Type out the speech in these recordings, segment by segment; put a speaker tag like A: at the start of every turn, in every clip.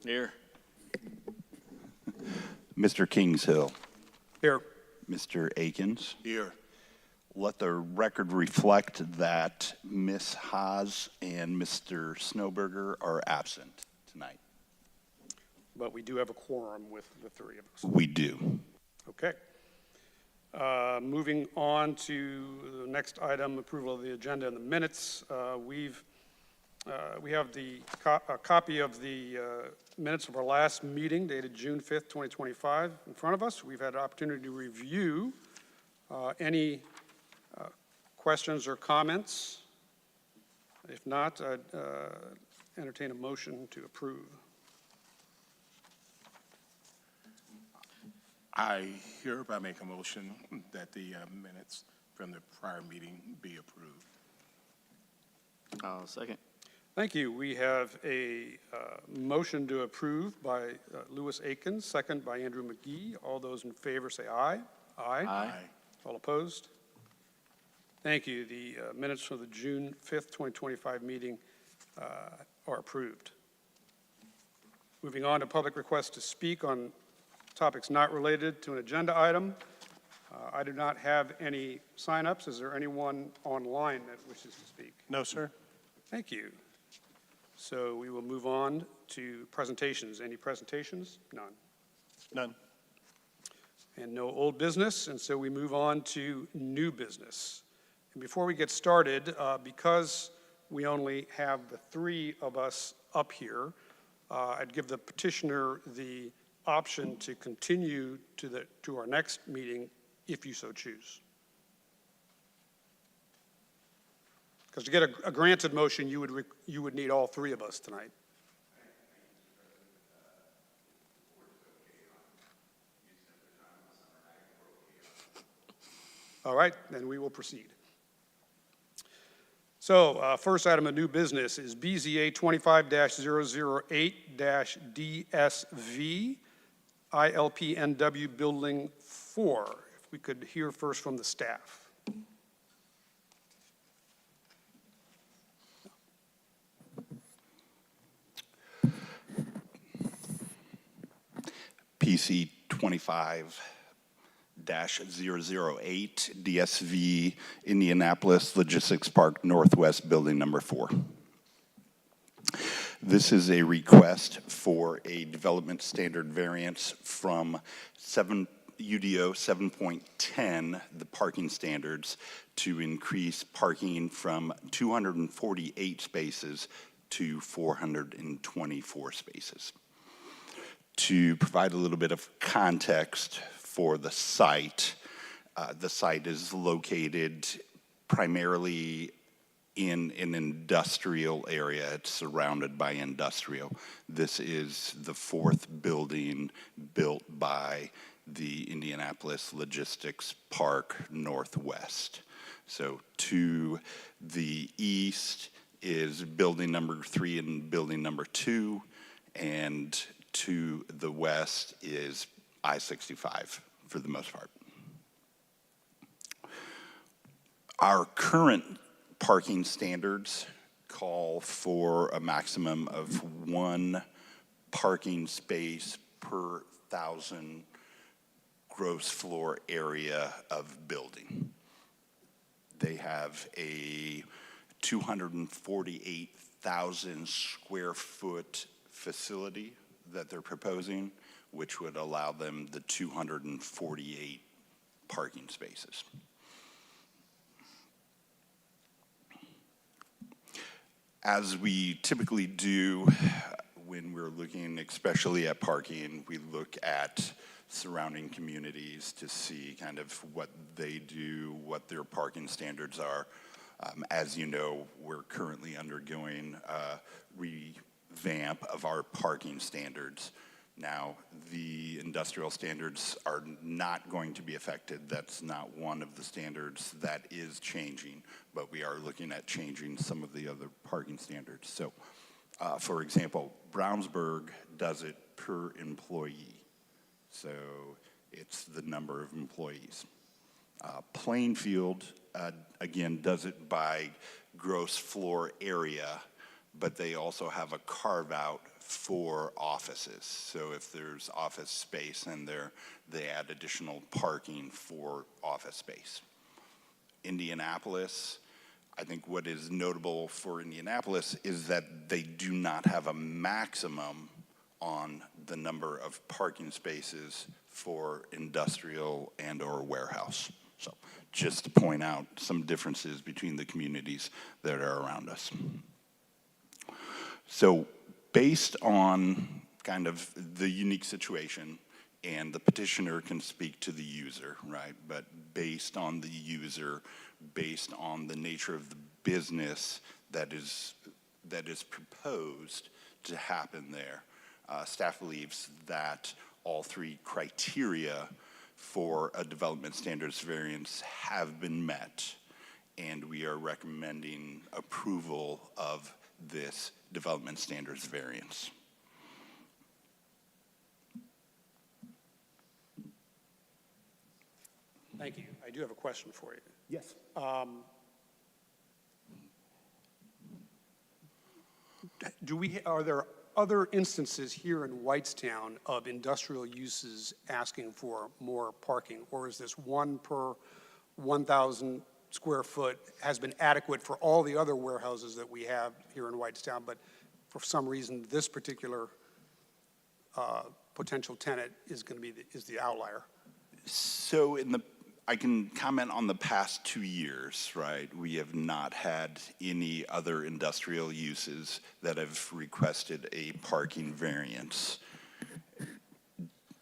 A: Here.
B: Mr. Kingshill.
C: Here.
B: Mr. Akins.
A: Here.
B: Let the record reflect that Ms. Haas and Mr. Snowberger are absent tonight.
C: But we do have a quorum with the three of us.
B: We do.
C: Okay. Moving on to the next item, approval of the agenda and the minutes. We have a copy of the minutes of our last meeting dated June 5th, 2025 in front of us. We've had an opportunity to review any questions or comments. If not, I'd entertain a motion to approve.
D: I hereby make a motion that the minutes from the prior meeting be approved.
A: I'll second.
C: Thank you. We have a motion to approve by Louis Akins, second by Andrew McGee. All those in favor say aye. Aye.
A: Aye.
C: All opposed? Thank you. The minutes for the June 5th, 2025 meeting are approved. Moving on to public requests to speak on topics not related to an agenda item. I do not have any sign-ups. Is there anyone online that wishes to speak?
D: No, sir.
C: Thank you. So we will move on to presentations. Any presentations? None.
D: None.
C: And no old business, and so we move on to new business. And before we get started, because we only have the three of us up here, I'd give the petitioner the option to continue to our next meeting if you so choose. Because to get a granted motion, you would need all three of us tonight. All right, then we will proceed. So first item of new business is BZA 25-008-DSV, ILPNW Building 4. If we could hear first from the staff.
B: PC 25-008 DSV Indianapolis Logistics Park Northwest Building number 4. This is a request for a development standard variance from UDO 7.10, the parking standards, to increase parking from 248 spaces to 424 spaces. To provide a little bit of context for the site is located primarily in an industrial area. It's surrounded by industrial. This is the 4th building built by the Indianapolis Logistics Park Northwest. So to the east is building number 3 and building number 2, and to the west is I-65 for the most part. Our current parking standards call for a maximum of 1 parking space per 1,000 gross floor area of building. They have a 248,000 square foot facility that they're proposing, which would allow them the 248 parking spaces. As we typically do when we're looking especially at parking, we look at surrounding communities to see kind of what they do, what their parking standards are. As you know, we're currently undergoing a revamp of our parking standards. Now, the industrial standards are not going to be affected. That's not one of the standards that is changing, but we are looking at changing some of the other parking standards. So, for example, Brownsburg does it per employee. So it's the number of employees. Plainfield, again, does it by gross floor area, but they also have a carve-out for offices. So if there's office space in there, they add additional parking for office space. Indianapolis, I think what is notable for Indianapolis is that they do not have a maximum on the number of parking spaces for industrial and or warehouse. So just to point out some differences between the communities that are around us. So based on kind of the unique situation, and the petitioner can speak to the user, right? But based on the user, based on the nature of the business that is proposed to happen there, staff believes that all three criteria for a development standards variance have been met, and we are recommending approval of this development standards variance.
C: Thank you. I do have a question for you.
E: Yes.
C: Are there other instances here in Whitestown of industrial uses asking for more parking? Or is this one per 1,000 square foot has been adequate for all the other warehouses that we have here in Whitestown, but for some reason, this particular potential tenant is going to be the outlier?
B: So I can comment on the past 2 years, right? We have not had any other industrial uses that have requested a parking variance.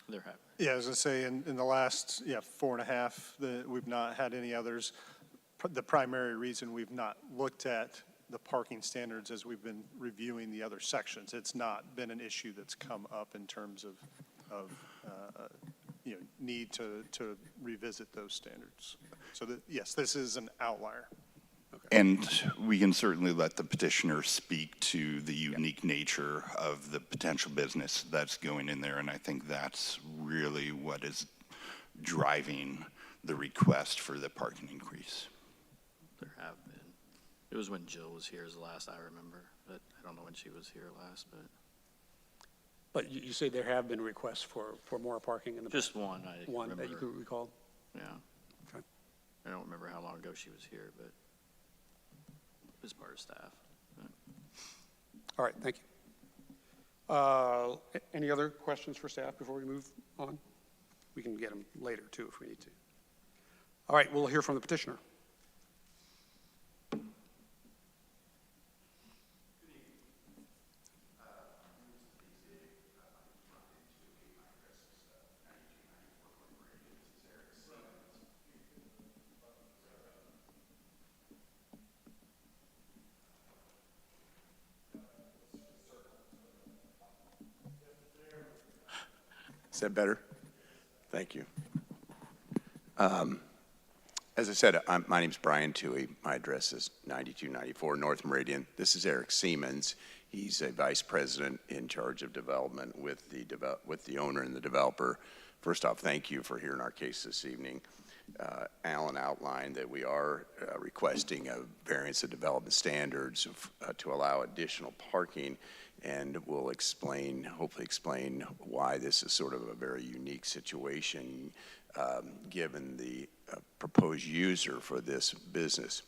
A: There have.
E: Yeah, as I say, in the last 4.5, we've not had any others. The primary reason we've not looked at the parking standards as we've been reviewing the other sections. It's not been an issue that's come up in terms of need to revisit those standards. So that, yes, this is an outlier.
B: And we can certainly let the petitioner speak to the unique nature of the potential business that's going in there, and I think that's really what is driving the request for the parking increase.
A: There have been. It was when Jill was here is the last I remember, but I don't know when she was here last, but.
C: But you say there have been requests for more parking in the
A: Just one, I
C: one
A: remember.
C: that you could recall?
A: Yeah.
C: Okay.
A: I don't remember how long ago she was here, but it was part of staff. But
C: All right, thank you. Any other questions for staff before we move on? We can get them later, too, if we need to. All right, we'll hear from the petitioner.
F: Is that better? Thank you. As I said, my name's Brian Toohey. My address is 9294 North Meridian. This is Eric Siemens. He's a vice president in charge of development with the owner and the developer. First off, thank you for hearing our case this evening. Alan outlined that we are requesting a variance of development standards to allow additional parking, and we'll hopefully explain why this is sort of a very unique situation given the proposed user for this business.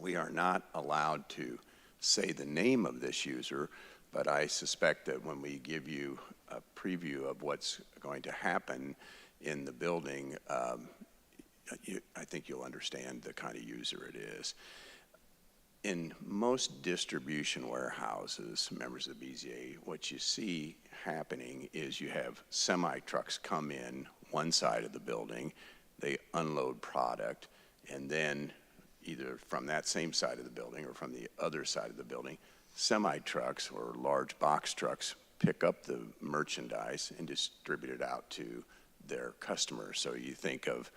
F: We are not allowed to say the name of this user, but I suspect that when we give you a preview of what's going to happen in the building, I think you'll understand the kind of user it is. In most distribution warehouses, members of the BZA, what you see happening is you have semi-trucks come in one side of the building, they unload product, and then either from that same side of the building or from the other side of the building, semi-trucks or large box trucks pick up the merchandise and distribute it out to their customers. So you think of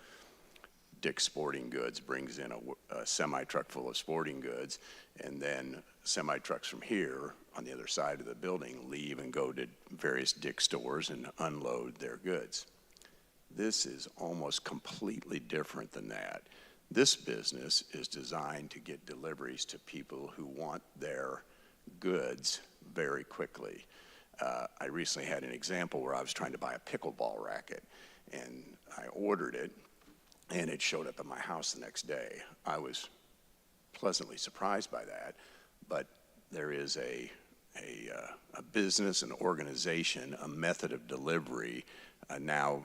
F: Dick's Sporting Goods brings in a semi-truck full of sporting goods, and then semi-trucks from here on the other side of the building leave and go to various Dick's stores and unload their goods. This is almost completely different than that. This business is designed to get deliveries to people who want their goods very quickly. I recently had an example where I was trying to buy a pickleball racket, and I ordered it, and it showed up at my house the next day. I was pleasantly surprised by that, but there is a business, an organization, a method of delivery now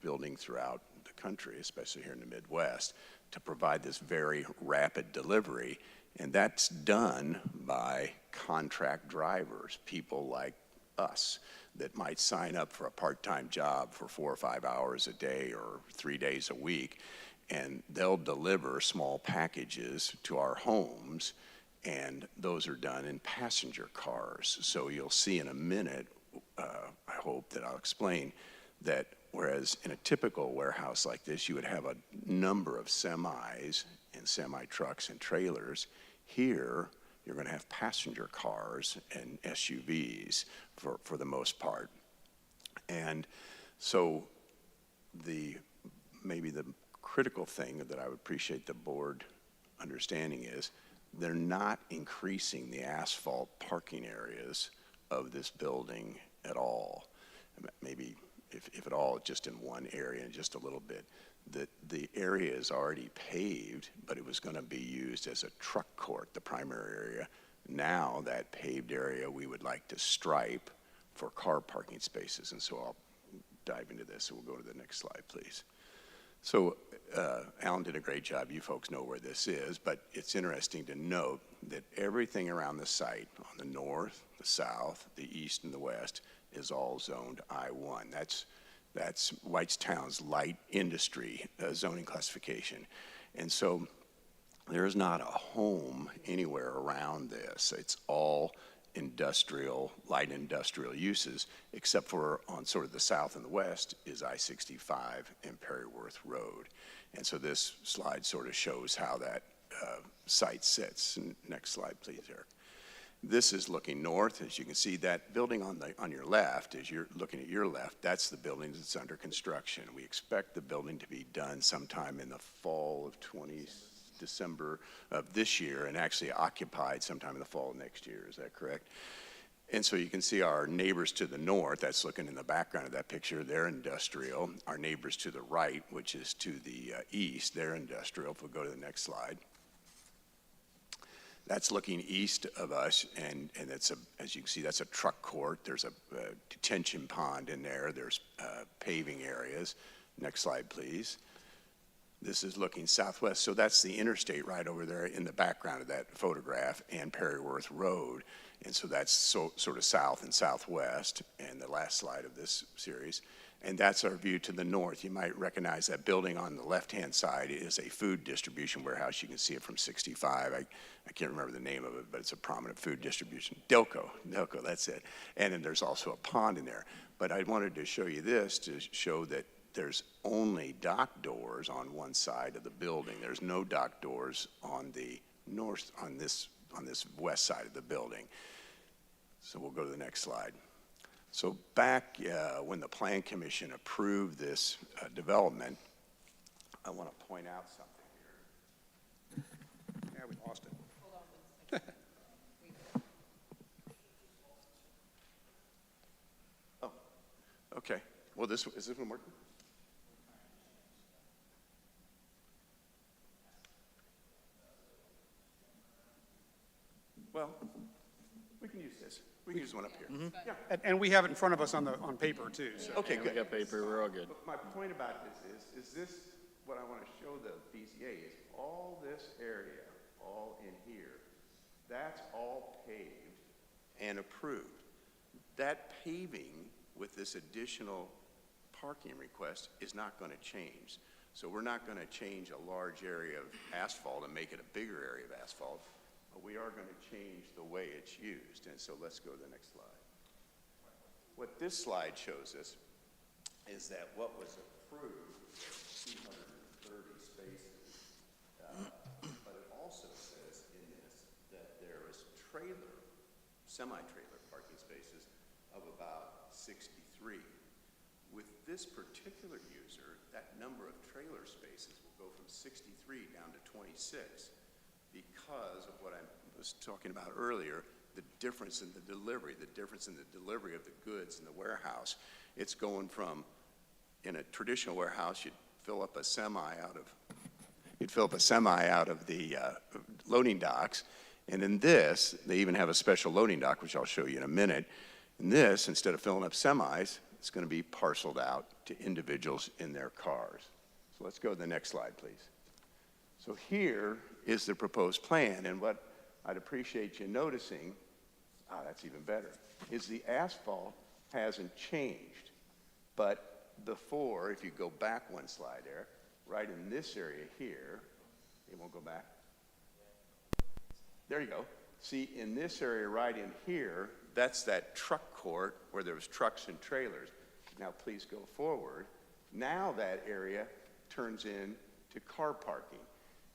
F: building throughout the country, especially here in the Midwest, to provide this very rapid delivery. And that's done by contract drivers, people like us that might sign up for a part-time job for 4 or 5 hours a day or 3 days a week, and they'll deliver small packages to our homes, and those are done in passenger cars. So you'll see in a minute, I hope that I'll explain that whereas in a typical warehouse like this, you would have a number of semis and semi-trucks and trailers, here you're going to have passenger cars and SUVs for the most part. And so maybe the critical thing that I would appreciate the board understanding is they're not increasing the asphalt parking areas of this building at all. Maybe, if at all, just in one area and just a little bit. The area is already paved, but it was going to be used as a truck court, the primary area. Now that paved area we would like to stripe for car parking spaces, and so I'll dive into this, so we'll go to the next slide, please. So Alan did a great job. You folks know where this is, but it's interesting to note that everything around the site on the north, the south, the east, and the west is all zoned I-1. That's Whitestown's light industry zoning classification. And so there is not a home anywhere around this. It's all industrial, light industrial uses, except for on sort of the south and the west is I-65 and Perryworth Road. And so this slide sort of shows how that site sits. Next slide, please, Eric. This is looking north. As you can see, that building on your left, as you're looking at your left, that's the building that's under construction. We expect the building to be done sometime in the fall of December of this year, and actually occupied sometime in the fall of next year. Is that correct? And so you can see our neighbors to the north, that's looking in the background of that picture, they're industrial. Our neighbors to the right, which is to the east, they're industrial. If we'll go to the next slide. That's looking east of us, and it's as you can see, that's a truck court. There's a detention pond in there. There's paving areas. Next slide, please. This is looking southwest, so that's the interstate right over there in the background of that photograph, and Perryworth Road, and so that's sort of south and southwest, and the last slide of this series. And that's our view to the north. You might recognize that building on the left-hand side is a food distribution warehouse. You can see it from 65. I can't remember the name of it, but it's a prominent food distribution. Delco, that's it. And then there's also a pond in there. But I wanted to show you this to show that there's only dock doors on one side of the building. There's no dock doors on the north, on this west side of the building. So we'll go to the next slide. So back when the Plan Commission approved this development, I want to point out something here.
C: Yeah, we lost it.
G: Hold on 1 second.
F: Oh, okay. Well, is this one working? Well, we can use this. We can use one up here. Yeah.
C: And we have it in front of us on paper too, so.
F: Okay,
A: We
F: good.
A: got paper, we're all good.
F: But my point about this is this, what I want to show the BZA is all this area, all in here, that's all paved and approved. That paving with this additional parking request is not going to change. So we're not going to change a large area of asphalt and make it a bigger area of asphalt. We are going to change the way it's used. And so let's go to the next slide. What this slide shows us is that what was approved, 230 spaces, but it also says in this that there is semi-trailer parking spaces of about 63. With this particular user, that number of trailer spaces will go from 63 down to 26. Because of what I was talking about earlier, the difference in the delivery of the goods in the warehouse. It's going from, in a traditional warehouse, you'd fill up a semi out of the loading docks. And in this, they even have a special loading dock, which I'll show you in a minute. In this, instead of filling up semis, it's going to be parceled out to individuals in their cars. So let's go to the next slide, please. So here is the proposed plan, and what I'd appreciate you noticing, that's even better, is the asphalt hasn't changed. But before, if you go back one slide there, right in this area here, it won't go back. There you go. See, in this area right in here, that's that truck court where there was trucks and trailers. Now please go forward. Now that area turns into car parking.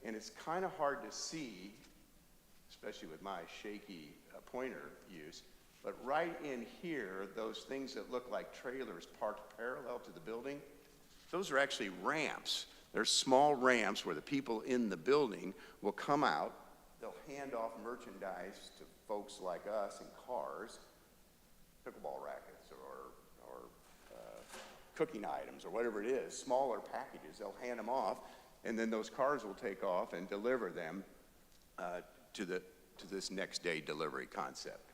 F: And it's kind of hard to see, especially with my shaky pointer use, but right in here, those things that look like trailers parked parallel to the building, those are actually ramps. They're small ramps where the people in the building will come out, they'll hand off merchandise to folks like us in cars, pickleball rackets or cooking items or whatever it is, smaller packages, they'll hand them off, and then those cars will take off and deliver them to this next day delivery concept.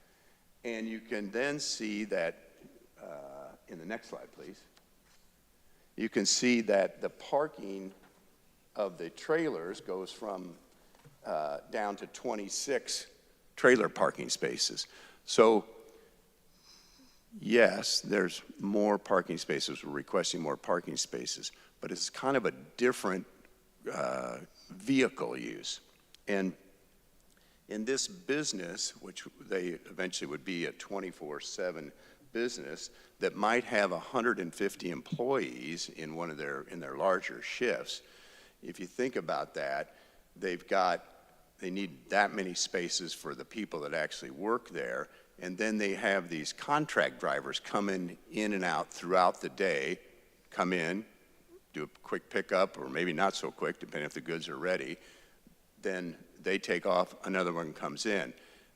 F: And you can then see that, in the next slide, please, you can see that the parking of the trailers goes from down to 26 trailer parking spaces. So yes, there's more parking spaces. We're requesting more parking spaces, but it's kind of a different vehicle use. And in this business, which they eventually would be a 24/7 business that might have 150 employees in their larger shifts, if you think about that, they need that many spaces for the people that actually work there, and then they have these contract drivers coming in and out throughout the day, come in, do a quick pickup, or maybe not so quick, depending if the goods are ready, then they take off, another one comes in.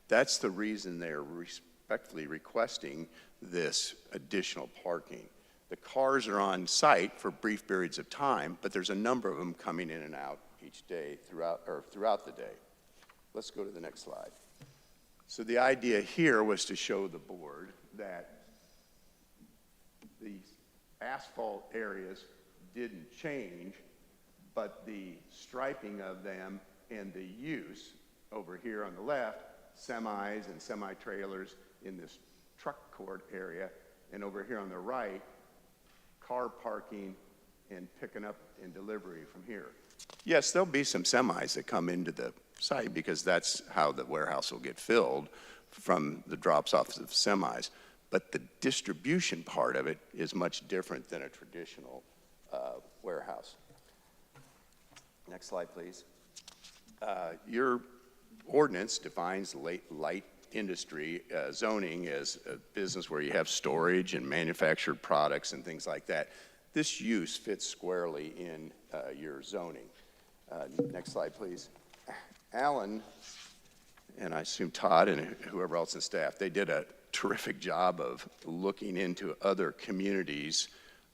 F: That's the reason they're respectfully requesting this additional parking. The cars are on site for brief periods of time, but there's a number of them coming in and out each day throughout the day. Let's go to the next slide. So the idea here was to show the board that the asphalt areas didn't change, but the striping of them and the use over here on the left, semis and semi-trailers in this truck court area, and over here on the right, car parking and picking up and delivery from here. Yes, there'll be some semis that come into the site because that's how the warehouse will get filled from the drops off of semis. But the distribution part of it is much different than a traditional warehouse. Next slide, please. Your ordinance defines light industry zoning as a business where you have storage and manufactured products and things like that. This use fits squarely in your zoning. Next slide, please. Alan, and I assume Todd and whoever else in staff, they did a terrific job of looking into other communities'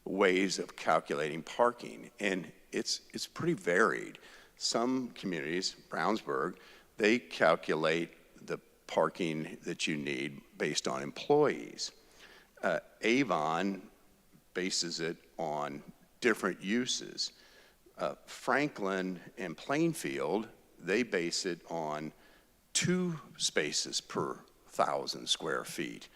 F: ways of calculating parking, and it's pretty varied. Some communities, Brownsburg, they calculate the parking that you need based on employees. Avon bases it on different uses. Franklin and Plainfield, they base it on 2 spaces per 1,000 square feet,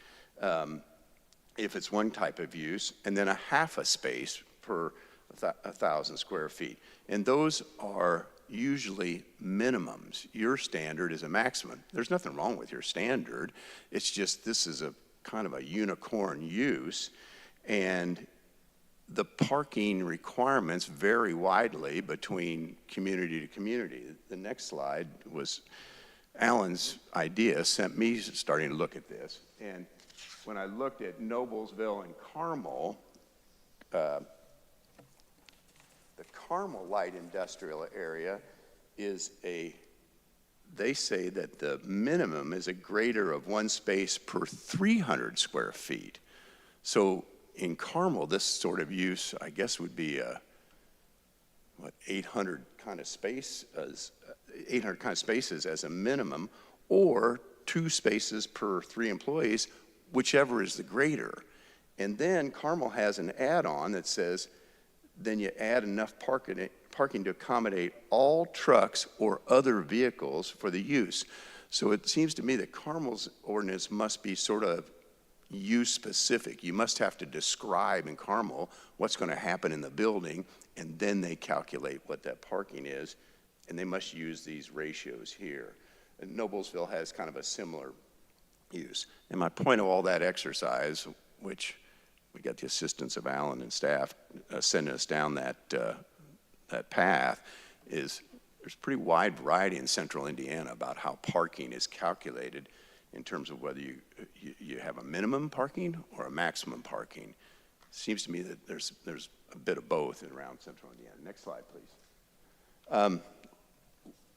F: if it's one type of use, and then a half a space per 1,000 square feet. And those are usually minimums. Your standard is a maximum. There's nothing wrong with your standard. It's just this is a kind of a unicorn use, and the parking requirements vary widely between community to community. The next slide was Alan's idea, sent me starting to look at this. And when I looked at Noblesville and Carmel, the Carmel light industrial area is a they say that the minimum is a greater of 1 space per 300 square feet. So in Carmel, this sort of use, I guess, would be 800 kind of spaces as a minimum, or 2 spaces per 3 employees, whichever is the greater. And then Carmel has an add-on that says, then you add enough parking to accommodate all trucks or other vehicles for the use. So it seems to me that Carmel's ordinance must be sort of use specific. You must have to describe in Carmel what's going to happen in the building, and then they calculate what that parking is, and they must use these ratios here. And Noblesville has kind of a similar use. And my point of all that exercise, which we got the assistance of Alan and staff sending us down that path, is there's a pretty wide variety in central Indiana about how parking is calculated in terms of whether you have a minimum parking or a maximum parking. Seems to me that there's a bit of both around central Indiana. Next slide, please.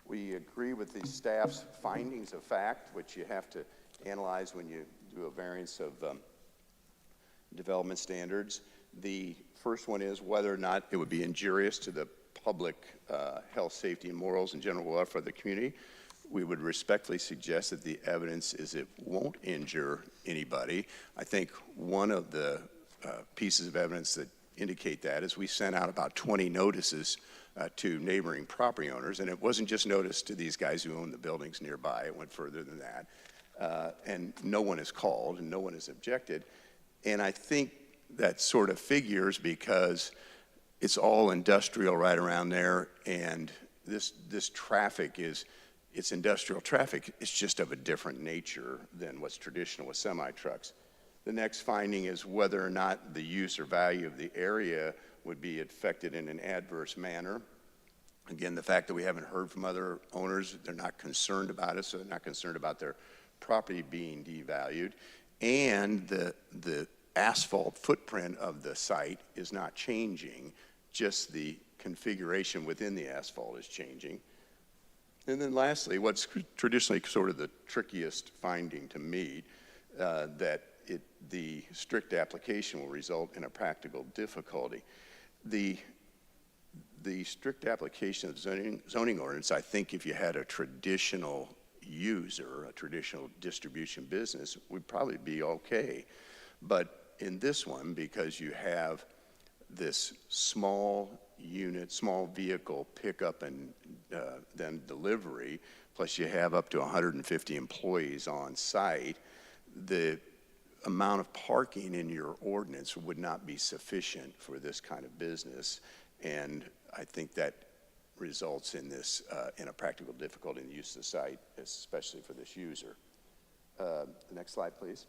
F: We agree with the staff's findings of fact, which you have to analyze when you do a variance of development standards. The first one is whether or not it would be injurious to the public health, safety, and morals and general welfare of the community. We would respectfully suggest that the evidence is it won't injure anybody. I think one of the pieces of evidence that indicate that is we sent out about 20 notices to neighboring property owners, and it wasn't just notice to these guys who own the buildings nearby. It went further than that. And no one is called and no one is objected. And I think that sort of figures because it's all industrial right around there, and this traffic it's industrial traffic. It's just of a different nature than what's traditional with semi-trucks. The next finding is whether or not the use or value of the area would be affected in an adverse manner. Again, the fact that we haven't heard from other owners, they're not concerned about it, so they're not concerned about their property being devalued. And the asphalt footprint of the site is not changing, just the configuration within the asphalt is changing. And then lastly, what's traditionally sort of the trickiest finding to me, that the strict application will result in a practical difficulty. The strict application of zoning ordinance, I think if you had a traditional user, a traditional distribution business, would probably be okay. But in this one, because you have this small unit, small vehicle pickup and then delivery, plus you have up to 150 employees on site, the amount of parking in your ordinance would not be sufficient for this kind of business. And I think that results in this, in a practical difficulty in the use of the site, especially for this user. The next slide, please.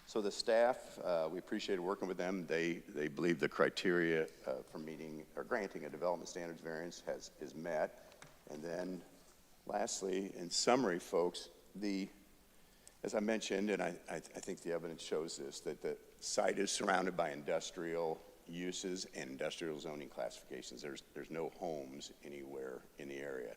F: So the staff, we appreciated working with them. They believe the criteria for meeting or granting a development standards variance is met. And then lastly, in summary, folks, as I mentioned, and I think the evidence shows this, that the site is surrounded by industrial uses and industrial zoning classifications. There's no homes anywhere in the area.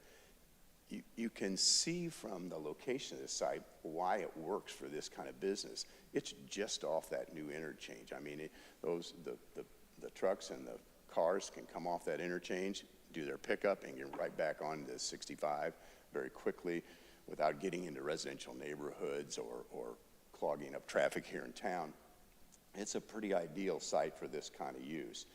F: You can see from the location of the site why it works for this kind of business. It's just off that new interchange. I mean, the trucks and the cars can come off that interchange, do their pickup, and get right back on the 65 very quickly without getting into residential neighborhoods or clogging up traffic here in town. It's a pretty ideal site for this kind of use.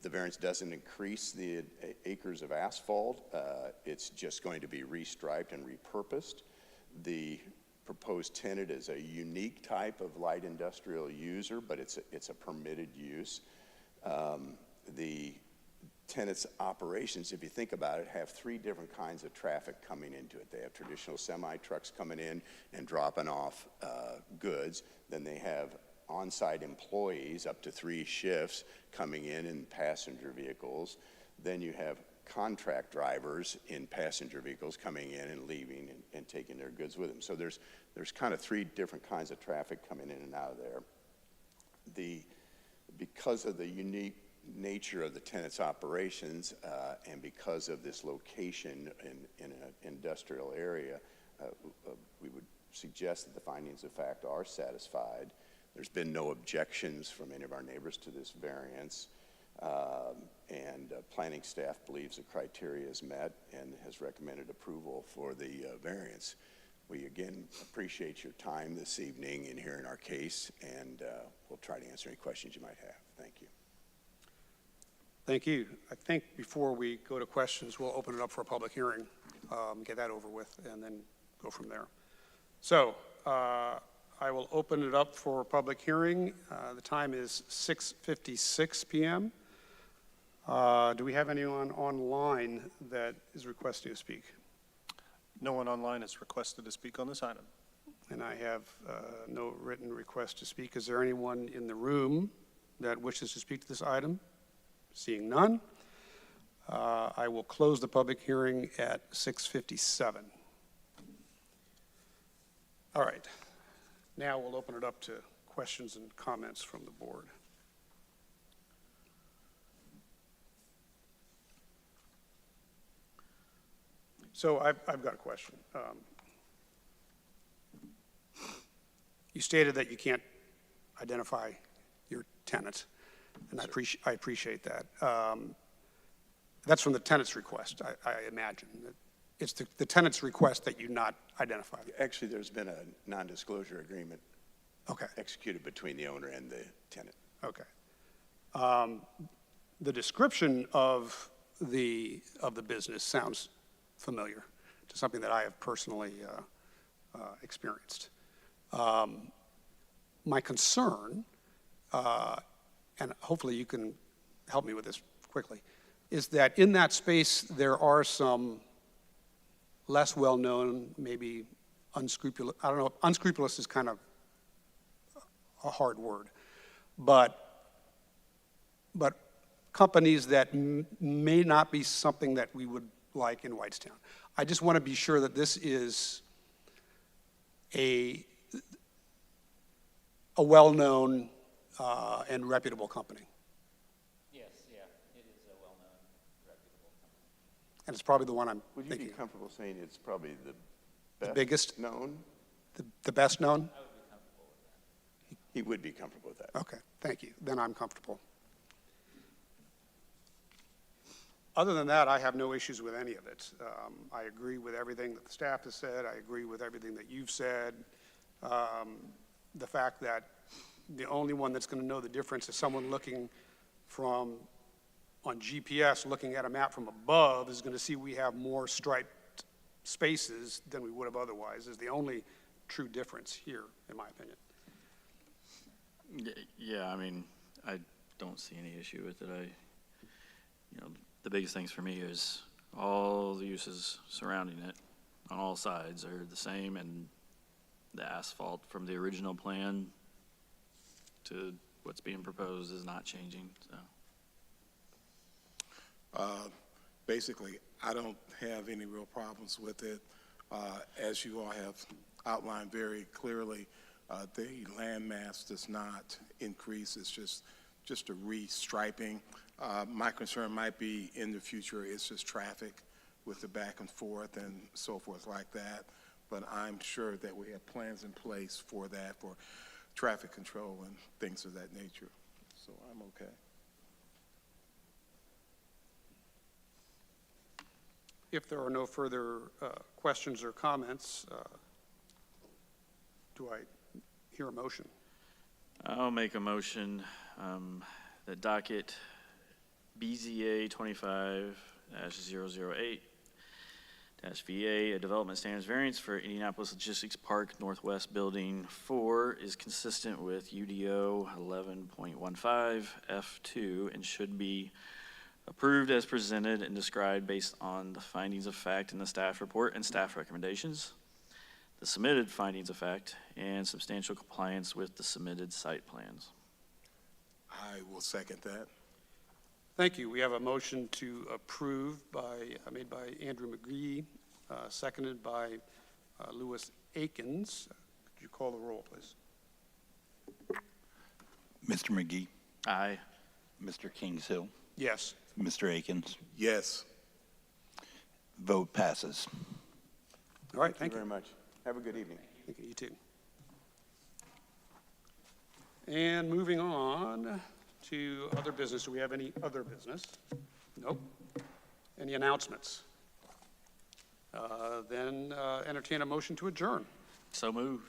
F: The variance doesn't increase the acres of asphalt. It's just going to be restriped and repurposed. The proposed tenant is a unique type of light industrial user, but it's a permitted use. The tenant's operations, if you think about it, have 3 different kinds of traffic coming into it. They have traditional semi-trucks coming in and dropping off goods. Then they have on-site employees, up to 3 shifts, coming in passenger vehicles. Then you have contract drivers in passenger vehicles coming in and leaving and taking their goods with them. So there's kind of 3 different kinds of traffic coming in and out of there. Because of the unique nature of the tenant's operations, and because of this location in an industrial area, we would suggest that the findings of fact are satisfied. There's been no objections from any of our neighbors to this variance, and planning staff believes the criteria is met and has recommended approval for the variance. We again appreciate your time this evening in hearing our case, and we'll try to answer any questions you might have. Thank you.
C: Thank you. I think before we go to questions, we'll open it up for a public hearing, get that over with, and then go from there. So I will open it up for public hearing. The time is 6:56 p.m. Do we have anyone online that is requesting to speak?
E: No one online has requested to speak on this item.
C: And I have no written request to speak. Is there anyone in the room that wishes to speak to this item? Seeing none, I will close the public hearing at 6:57. All right. Now we'll open it up to questions and comments from the board. So I've got a question. You stated that you can't identify your tenant, and I appreciate that. That's from the tenant's request, I imagine. It's the tenant's request that you not identify.
F: Actually, there's been a non-disclosure agreement
C: Okay,
F: executed between the owner and the tenant.
C: okay. The description of the business sounds familiar to something that I have personally experienced. My concern, and hopefully you can help me with this quickly, is that in that space there are some less well-known, maybe unscrupulous, I don't know, unscrupulous is kind of a hard word, but companies that may not be something that we would like in Whitestown. I just want to be sure that this is a well-known and reputable company.
H: Yes, yeah, it is a well-known, reputable company.
C: And it's probably the one I'm
F: Would you be
C: thinking of.
F: comfortable saying it's probably the best
C: biggest?
F: known?
C: The best known?
H: I would be comfortable with that.
F: He would be comfortable with that.
C: Okay, thank you. Then I'm comfortable. Other than that, I have no issues with any of it. I agree with everything that the staff has said. I agree with everything that you've said. The fact that the only one that's going to know the difference is someone looking on GPS, looking at a map from above, is going to see we have more striped spaces than we would have otherwise, is the only true difference here, in my opinion.
A: Yeah, I mean, I don't see any issue with it. The biggest things for me is all the uses surrounding it on all sides are the same, and the asphalt from the original plan to what's being proposed is not changing, so.
D: Basically, I don't have any real problems with it. As you all have outlined very clearly, the land mass does not increase. It's just a restriping. My concern might be in the future, it's just traffic with the back and forth and so forth like that. But I'm sure that we have plans in place for that, for traffic control and things of that nature. So I'm okay.
C: If there are no further questions or comments, do I hear a motion?
A: I'll make a motion that docket BZA 25-008-VA, a development standards variance for Indianapolis Logistics Park Northwest Building 4 is consistent with UDO 11.15 F2 and should be approved as presented and described based on the findings of fact in the staff report and staff recommendations, the submitted findings of fact, and substantial compliance with the submitted site plans.
D: I will second that.
C: Thank you. We have a motion to approve made by Andrew McGee, seconded by Louis Akins. Could you call the roll, please?
B: Mr. McGee,
A: Aye.
B: Mr. Kingshill,
C: Yes.
B: Mr. Akins.
D: Yes.
B: Vote passes.
C: All right,
F: Thank
C: thank
F: you
C: you.
F: very much. Have a good evening.
C: Thank you, you too. And moving on to other business. Do we have any other business? Nope. Any announcements? Then entertain a motion to adjourn.
A: So moved.